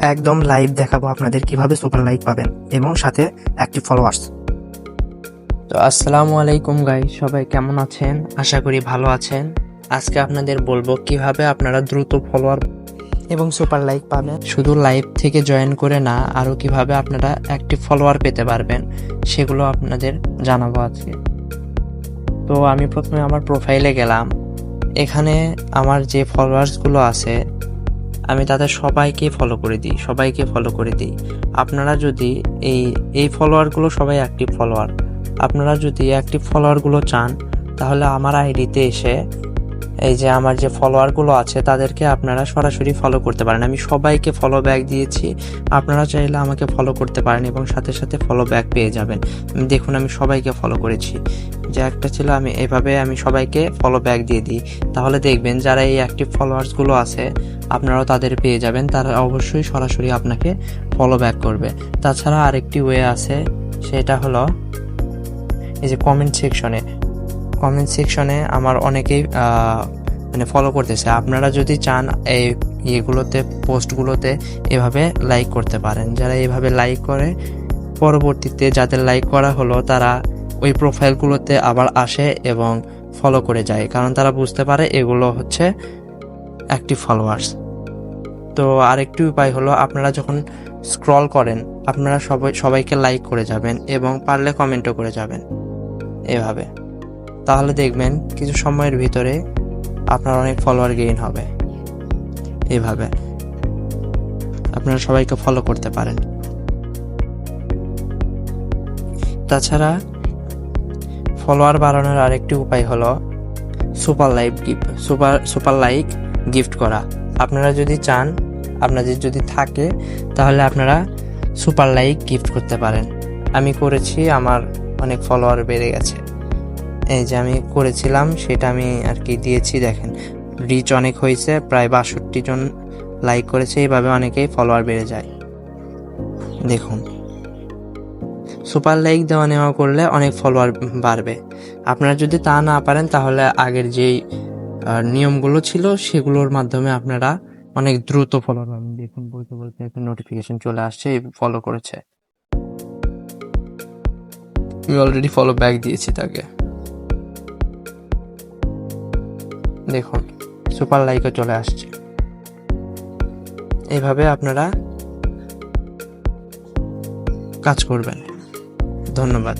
একদম লাইভ দেখাবো আপনাদের কিভাবে সুপার লাইক পাবেন এবং সাথে অ্যাক্টিভ ফলোয়ার্স। তো আসসালামু আলাইকুম গাইস, সবাই কেমন আছেন? আশা করি ভালো আছেন। আজকে আপনাদের বলবো কিভাবে আপনারা দ্রুত ফলোয়ার এবং সুপার লাইক পাবেন। শুধু লাইভ থেকে জয়েন করে না, আরও কিভাবে আপনারা অ্যাক্টিভ ফলোয়ার পেতে পারবেন সেগুলো আপনাদের জানাবো আজকে। তো আমি প্রথমে আমার প্রোফাইলে গেলাম। এখানে আমার যে ফলোয়ার্সগুলো আছে আমি তাদের সবাইকে ফলো করে দিই। আপনারা যদি এই ফলোয়ারগুলো সবাই অ্যাক্টিভ ফলোয়ার, আপনারা যদি অ্যাক্টিভ ফলোয়ারগুলো চান তাহলে আমার আইডিতে এসে এই যে আমার যে ফলোয়ারগুলো আছে তাদেরকে আপনারা সরাসরি ফলো করতে পারেন। আমি সবাইকে ফলো ব্যাক দিয়েছি, আপনারা চাইলে আমাকে ফলো করতে পারেন এবং সাথে সাথে ফলো ব্যাক পেয়ে যাবেন। দেখুন আমি সবাইকে ফলো করেছি, যে একটা ছিল আমি সবাইকে ফলো ব্যাক দিয়ে দিই, তাহলে দেখবেন যারা এই অ্যাক্টিভ ফলোয়ার্সগুলো আছে আপনারাও তাদের পেয়ে যাবেন, তারা অবশ্যই সরাসরি আপনাকে ফলো ব্যাক করবে। তাছাড়া আরেকটি ওয়ে আছে, সেটা হলো এই যে কমেন্ট সেকশনে আমার অনেকেই ফলো করতেছে। আপনারা যদি চান এই পোস্টগুলোতে এভাবে লাইক করতে পারেন। যারা এভাবে লাইক করে পরবর্তীতে যাদের লাইক করা হলো তারা ওই প্রোফাইলগুলোতে আবার আসে এবং ফলো করে যায়, কারণ তারা বুঝতে পারে এগুলো হচ্ছে অ্যাক্টিভ ফলোয়ার্স। তো আরেকটি উপায় হলো, আপনারা যখন স্ক্রল করেন আপনারা সবাইকে লাইক করে যাবেন এবং পারলে কমেন্টও করে যাবেন এভাবে। তাহলে দেখবেন কিছু সময়ের ভিতরে আপনার অনেক ফলোয়ার গেইন হবে। এভাবে আপনারা সবাইকে ফলো করতে পারেন। তাছাড়া ফলোয়ার বাড়ানোর আরেকটি উপায় হলো সুপার লাইক গিফট করা। আপনারা যদি চান, আপনাদের যদি থাকে তাহলে আপনারা সুপার লাইক গিফট করতে পারেন। আমি করেছি, আমার অনেক ফলোয়ার বেড়ে গেছে। এই যে আমি করেছিলাম সেটা আমি আর কি দিয়েছি, দেখেন রিচ অনেক হয়েছে, প্রায় 62 জন লাইক করেছে। এইভাবে অনেকেই ফলোয়ার বেড়ে যায়। দেখুন সুপার লাইক দেওয়া নেওয়া করলে অনেক ফলোয়ার বাড়বে। আপনারা যদি তা না পারেন তাহলে আগের যেই নিয়মগুলো ছিল সেগুলোর মাধ্যমে আপনারা অনেক দ্রুত ফলোয়ার পাবেন। দেখুন বলতে বলতে একটা নোটিফিকেশন চলে আসছে, ফলো করেছে। আমি অলরেডি ফলো ব্যাক দিয়েছি তাকে। দেখুন সুপার লাইকও চলে আসছে। এইভাবে আপনারা কাজ করবেন। ধন্যবাদ।